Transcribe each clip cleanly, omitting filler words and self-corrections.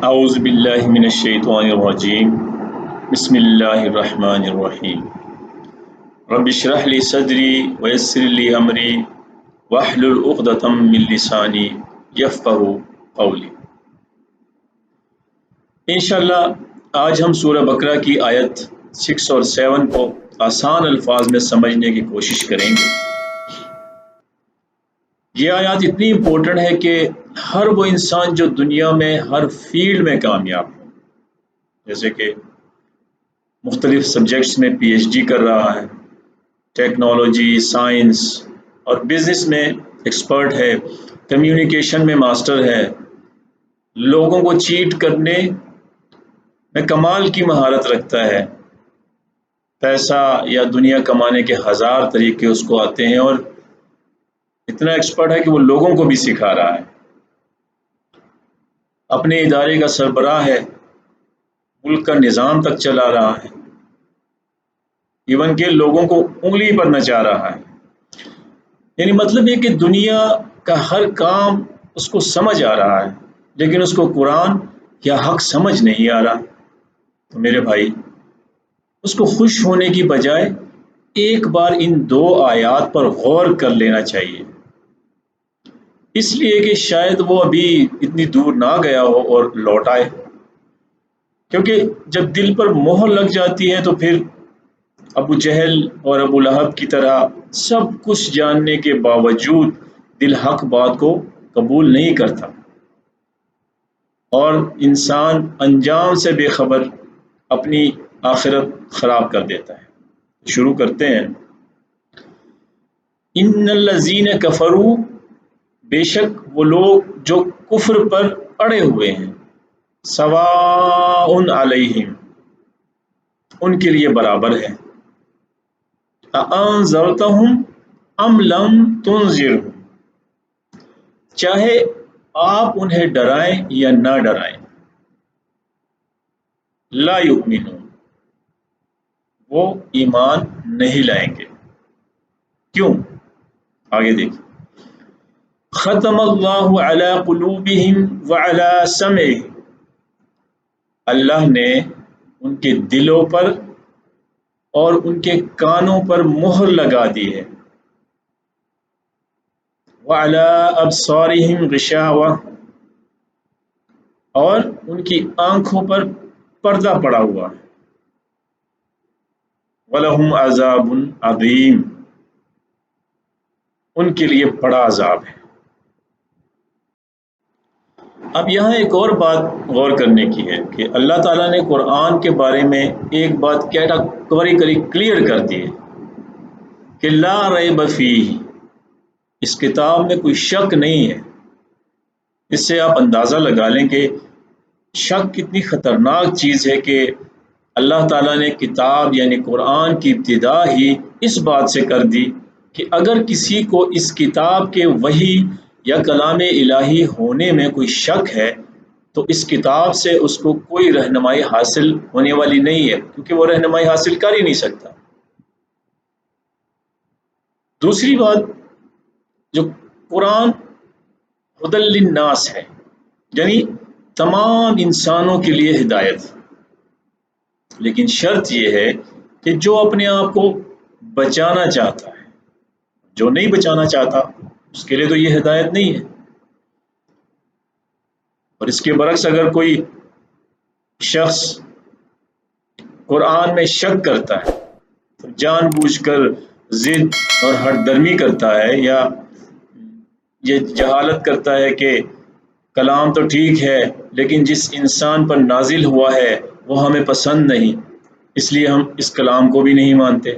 اعوذ باللہ من الشیطان الرجیم بسم اللہ الرحمن الرحیم رب اشرح لی صدری ویسر لی امری واحلل عقدۃ من لسانی یفقہوا قولی۔ انشاءاللہ آج ہم سورہ بقرہ کی آیت 6 اور 7 کو آسان الفاظ میں سمجھنے کی کوشش کریں گے۔ یہ آیات اتنی امپورٹنٹ ہے کہ ہر وہ انسان جو دنیا میں ہر فیلڈ میں کامیاب ہے، جیسے کہ مختلف سبجیکٹس میں پی ایچ ڈی کر رہا ہے، ٹیکنالوجی، سائنس اور بزنس میں ایکسپرٹ ہے، کمیونیکیشن میں ماسٹر ہے، لوگوں کو چیٹ کرنے میں کمال کی مہارت رکھتا ہے، پیسہ یا دنیا کمانے کے ہزار طریقے اس کو آتے ہیں اور اتنا ایکسپرٹ ہے کہ وہ لوگوں کو بھی سکھا رہا ہے، اپنے ادارے کا سربراہ ہے، ملک کا نظام تک چلا رہا ہے، ایون کہ لوگوں کو انگلی پر نچا رہا ہے۔ یعنی مطلب یہ کہ دنیا کا ہر کام اس کو سمجھ آ رہا ہے، لیکن اس کو قرآن یا حق سمجھ نہیں آ رہا۔ تو میرے بھائی، اس کو خوش ہونے کی بجائے ایک بار ان دو آیات پر غور کر لینا چاہیے، اس لیے کہ شاید وہ ابھی اتنی دور نہ گیا ہو اور لوٹ آئے، کیونکہ جب دل پر مہر لگ جاتی ہے تو پھر ابو جہل اور ابو لہب کی طرح سب کچھ جاننے کے باوجود دل حق بات کو قبول نہیں کرتا اور انسان انجام سے بے خبر اپنی آخرت خراب کر دیتا ہے۔ شروع کرتے ہیں۔ ان الذین کفروا، بے شک وہ لوگ جو کفر پر اڑے ہوئے ہیں، سواء علیہم، ان کے لیے برابر ہے، اانذرتہم ام لم تنذرہم، چاہے آپ انہیں ڈرائیں یا نہ ڈرائیں، لا یؤمنون، وہ ایمان نہیں لائیں گے۔ کیوں؟ آگے دیکھیں۔ ختم اللہ علی قلوبہم وعلی سمعہم، اللہ نے ان کے دلوں پر اور ان کے کانوں پر مہر لگا دی ہے، وعلی ابصارہم غشاوہ، اور ان کی آنکھوں پر پردہ پڑا ہوا ہے، وَلَهُمْ عَذَابٌ عَظِيمٌ، ان کے لیے بڑا عذاب ہے۔ اب یہاں ایک اور بات غور کرنے کی ہے کہ اللہ تعالیٰ نے قرآن کے بارے میں ایک بات کیٹیگوریکلی کلیئر کر دی ہے کہ لا ریب فیہ، اس کتاب میں کوئی شک نہیں ہے۔ اس سے آپ اندازہ لگا لیں کہ شک کتنی خطرناک چیز ہے کہ اللہ تعالیٰ نے کتاب یعنی قرآن کی ابتدا ہی اس بات سے کر دی کہ اگر کسی کو اس کتاب کے وحی یا کلام الہی ہونے میں کوئی شک ہے تو اس کتاب سے اس کو کوئی رہنمائی حاصل ہونے والی نہیں ہے، کیونکہ وہ رہنمائی حاصل کر ہی نہیں سکتا۔ دوسری بات، جو قرآن ہدی للناس ہے، یعنی تمام انسانوں کے لیے ہدایت، لیکن شرط یہ ہے کہ جو اپنے آپ کو بچانا چاہتا ہے، جو نہیں بچانا چاہتا اس کے لیے تو یہ ہدایت نہیں ہے۔ اور اس کے برعکس اگر کوئی شخص قرآن میں شک کرتا ہے تو جان بوجھ کر ضد اور ہٹ درمی کرتا ہے یا یہ جہالت کرتا ہے کہ کلام تو ٹھیک ہے لیکن جس انسان پر نازل ہوا ہے وہ ہمیں پسند نہیں، اس لیے ہم اس کلام کو بھی نہیں مانتے،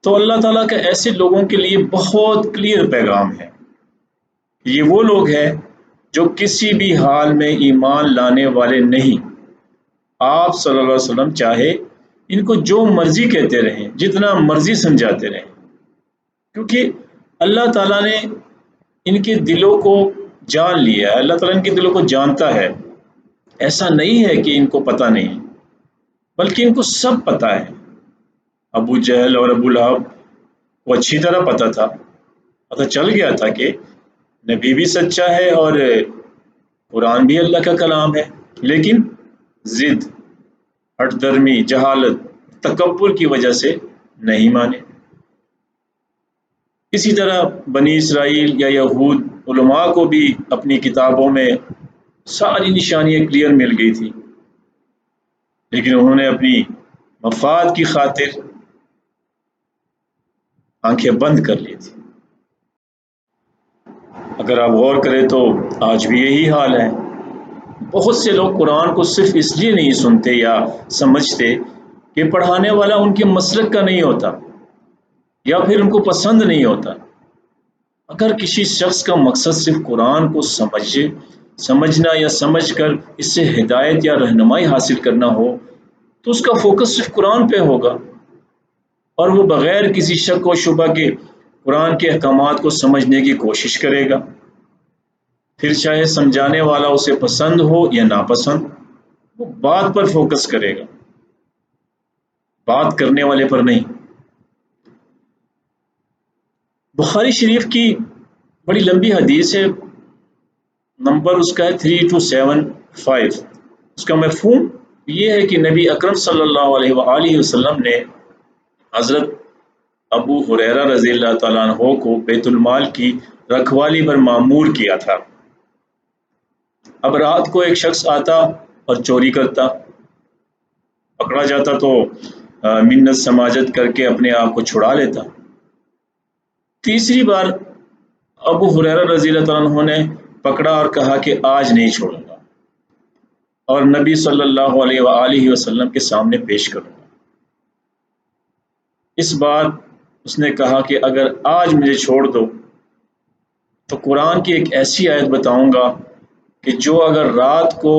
تو اللہ تعالیٰ کا ایسے لوگوں کے لیے بہت کلیئر پیغام ہے۔ یہ وہ لوگ ہیں جو کسی بھی حال میں ایمان لانے والے نہیں۔ آپ صلی اللہ علیہ وسلم چاہے ان کو جو مرضی کہتے رہیں، جتنا مرضی سمجھاتے رہیں، کیونکہ اللہ تعالیٰ نے ان کے دلوں کو جان لیا ہے، اللہ تعالیٰ ان کے دلوں کو جانتا ہے۔ ایسا نہیں ہے کہ ان کو پتہ نہیں، بلکہ ان کو سب پتہ ہے۔ ابو جہل اور ابو لہب کو اچھی طرح پتہ تھا، پتہ چل گیا تھا کہ نبی بھی سچا ہے اور قرآن بھی اللہ کا کلام ہے، لیکن ضد، ہٹ درمی، جہالت، تکبر کی وجہ سے نہیں مانے۔ اسی طرح بنی اسرائیل یا یہود علماء کو بھی اپنی کتابوں میں ساری نشانیاں کلیئر مل گئی تھی، لیکن انہوں نے اپنی مفاد کی خاطر آنکھیں بند کر لی تھی۔ اگر آپ غور کریں تو آج بھی یہی حال ہے۔ بہت سے لوگ قرآن کو صرف اس لیے نہیں سنتے یا سمجھتے کہ پڑھانے والا ان کے مسلک کا نہیں ہوتا یا پھر ان کو پسند نہیں ہوتا۔ اگر کسی شخص کا مقصد صرف قرآن کو سمجھنا یا سمجھ کر اس سے ہدایت یا رہنمائی حاصل کرنا ہو تو اس کا فوکس صرف قرآن پہ ہوگا، اور وہ بغیر کسی شک و شبہ کے قرآن کے احکامات کو سمجھنے کی کوشش کرے گا، پھر چاہے سمجھانے والا اسے پسند ہو یا ناپسند، وہ بات پر فوکس کرے گا، بات کرنے والے پر نہیں۔ بخاری شریف کی بڑی لمبی حدیث ہے، نمبر اس کا ہے 3275۔ اس کا مفہوم یہ ہے کہ نبی اکرم صلی اللہ علیہ وآلہ وسلم نے حضرت ابو ہریرہ رضی اللہ تعالیٰ عنہ کو بیت المال کی رکھوالی پر مامور کیا تھا۔ اب رات کو ایک شخص آتا اور چوری کرتا، پکڑا جاتا تو منت سماجت کر کے اپنے آپ کو چھڑا لیتا۔ تیسری بار ابو ہریرہ رضی اللہ تعالیٰ عنہ نے پکڑا اور کہا کہ آج نہیں چھوڑوں گا، اور نبی صلی اللہ علیہ وآلہ وسلم کے سامنے پیش کروں گا۔ اس بار اس نے کہا کہ اگر آج مجھے چھوڑ دو تو قرآن کی ایک ایسی آیت بتاؤں گا کہ جو اگر رات کو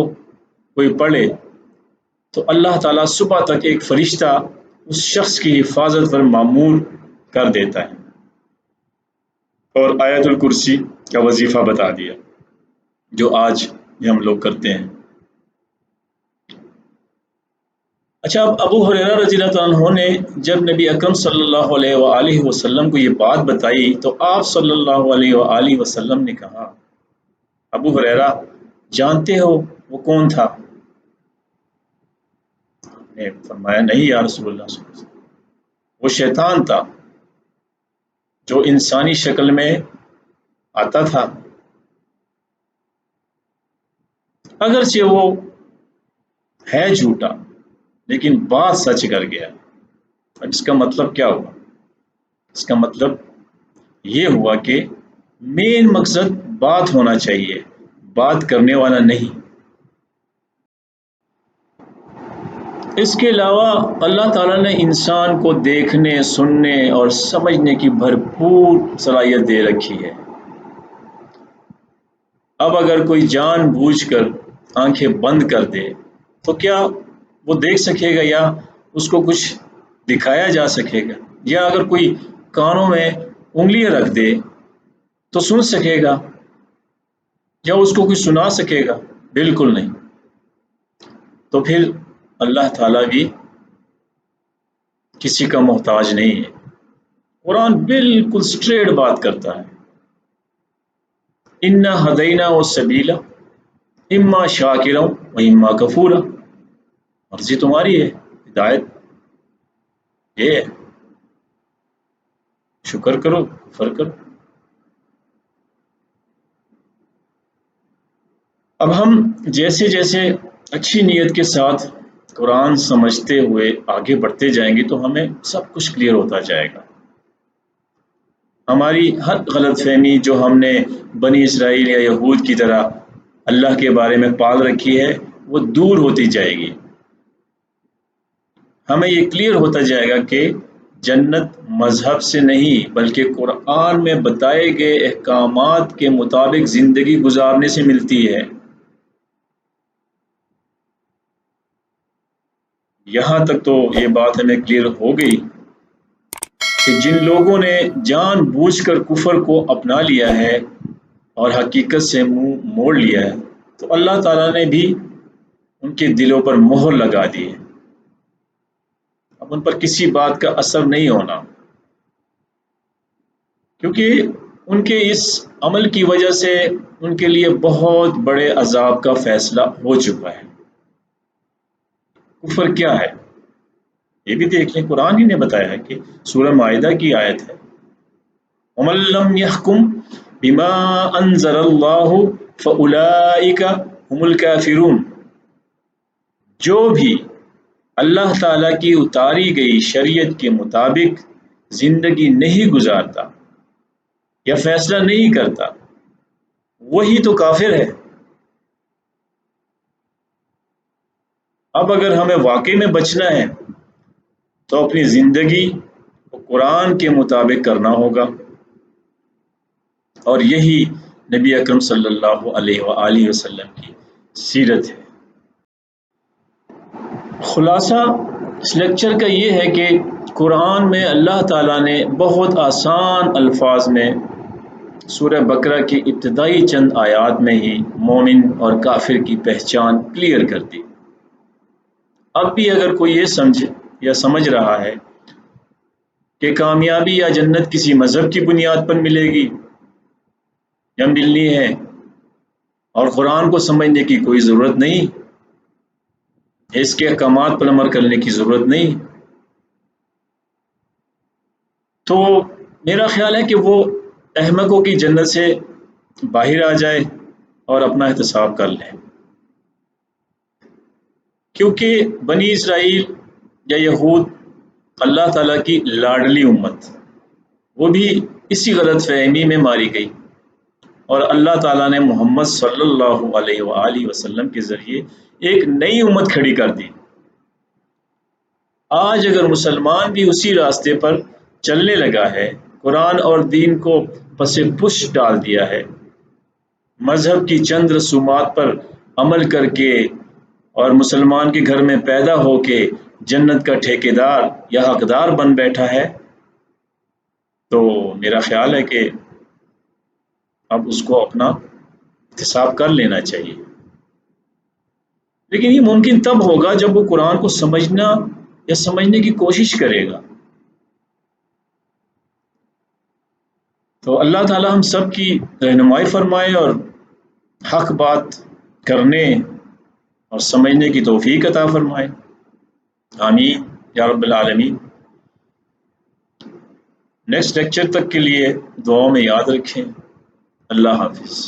کوئی پڑھے تو اللہ تعالیٰ صبح تک ایک فرشتہ اس شخص کی حفاظت پر مامور کر دیتا ہے، اور آیت الکرسی کا وظیفہ بتا دیا جو آج ہم لوگ کرتے ہیں۔ اچھا، اب ابو ہریرہ رضی اللہ تعالیٰ عنہ نے جب نبی اکرم صلی اللہ علیہ وآلہ وسلم کو یہ بات بتائی تو آپ صلی اللہ علیہ وآلہ وسلم نے کہا، ابو ہریرہ جانتے ہو وہ کون تھا؟ نے فرمایا، نہیں یا رسول اللہ صلی اللہ علیہ وسلم، وہ شیطان تھا جو انسانی شکل میں آتا تھا، اگرچہ وہ ہے جھوٹا لیکن بات سچ کر گیا۔ اب اس کا مطلب کیا ہوا؟ اس کا مطلب یہ ہوا کہ مین مقصد بات ہونا چاہیے، بات کرنے والا نہیں۔ اس کے علاوہ اللہ تعالیٰ نے انسان کو دیکھنے، سننے اور سمجھنے کی بھرپور صلاحیت دے رکھی ہے۔ اب اگر کوئی جان بوجھ کر آنکھیں بند کر دے تو کیا وہ دیکھ سکے گا یا اس کو کچھ دکھایا جا سکے گا؟ یا اگر کوئی کانوں میں انگلیاں رکھ دے تو سن سکے گا یا اس کو کچھ سنا سکے گا؟ بالکل نہیں۔ تو پھر اللہ تعالیٰ بھی کسی کا محتاج نہیں ہے۔ قرآن بالکل سٹریٹ بات کرتا ہے، اِنَّا هَدَيْنَاهُ السَّبِيلَ اِمَّا شَاكِرًا وَإِمَّا كَفُورًا۔ مرضی تمہاری ہے، ہدایت یہ ہے، شکر کرو، کفر کرو۔ اب ہم جیسے جیسے اچھی نیت کے ساتھ قرآن سمجھتے ہوئے آگے بڑھتے جائیں گے تو ہمیں سب کچھ کلیئر ہوتا جائے گا۔ ہماری ہر غلط فہمی جو ہم نے بنی اسرائیل یا یہود کی طرح اللہ کے بارے میں پال رکھی ہے وہ دور ہوتی جائے گی۔ ہمیں یہ کلیئر ہوتا جائے گا کہ جنت مذہب سے نہیں بلکہ قرآن میں بتائے گئے احکامات کے مطابق زندگی گزارنے سے ملتی ہے۔ یہاں تک تو یہ بات ہمیں کلیئر ہو گئی کہ جن لوگوں نے جان بوجھ کر کفر کو اپنا لیا ہے اور حقیقت سے منہ موڑ لیا ہے تو اللہ تعالیٰ نے بھی ان کے دلوں پر مہر لگا دی ہے۔ اب ان پر کسی بات کا اثر نہیں ہونا، کیونکہ ان کے اس عمل کی وجہ سے ان کے لیے بہت بڑے عذاب کا فیصلہ ہو چکا ہے۔ کفر کیا ہے یہ بھی دیکھ لیں، قرآن ہی نے بتایا ہے کہ سورہ مائدہ کی آیت ہے، وَمَن لَّمْ يَحْكُم بِمَا أَنزَلَ اللَّهُ فَأُولَٰئِكَ هُمُ الْكَافِرُونَ، جو بھی اللہ تعالیٰ کی اتاری گئی شریعت کے مطابق زندگی نہیں گزارتا یا فیصلہ نہیں کرتا وہی تو کافر ہے۔ اب اگر ہمیں واقعی میں بچنا ہے تو اپنی زندگی کو قرآن کے مطابق کرنا ہوگا، اور یہی نبی اکرم صلی اللہ علیہ وآلہ وسلم کی سیرت ہے۔ خلاصہ اس لیکچر کا یہ ہے کہ قرآن میں اللہ تعالیٰ نے بہت آسان الفاظ میں سورہ بقرہ کی ابتدائی چند آیات میں ہی مومن اور کافر کی پہچان کلیئر کر دی۔ اب بھی اگر کوئی یہ سمجھے یا سمجھ رہا ہے کہ کامیابی یا جنت کسی مذہب کی بنیاد پر ملے گی یا ملنی ہے اور قرآن کو سمجھنے کی کوئی ضرورت نہیں، اس کے احکامات پر عمل کرنے کی ضرورت نہیں، تو میرا خیال ہے کہ وہ احمقوں کی جنت سے باہر آ جائے اور اپنا احتساب کر لے، کیونکہ بنی اسرائیل یا یہود اللہ تعالیٰ کی لاڈلی امت، وہ بھی اسی غلط فہمی میں ماری گئی، اور اللہ تعالیٰ نے محمد صلی اللہ علیہ وآلہ وسلم کے ذریعے ایک نئی امت کھڑی کر دی۔ آج اگر مسلمان بھی اسی راستے پر چلنے لگا ہے، قرآن اور دین کو پس پش ڈال دیا ہے، مذہب کی چند رسومات پر عمل کر کے اور مسلمان کے گھر میں پیدا ہو کے جنت کا ٹھیکیدار یا حقدار بن بیٹھا ہے، تو میرا خیال ہے کہ اب اس کو اپنا احتساب کر لینا چاہیے۔ لیکن یہ ممکن تب ہوگا جب وہ قرآن کو سمجھنا یا سمجھنے کی کوشش کرے گا۔ تو اللہ تعالی ہم سب کی رہنمائی فرمائے اور حق بات کرنے اور سمجھنے کی توفیق عطا فرمائے، آمین یا رب العالمین۔ نیکسٹ لیکچر تک کے لیے دعاؤں میں یاد رکھیں۔ اللہ حافظ۔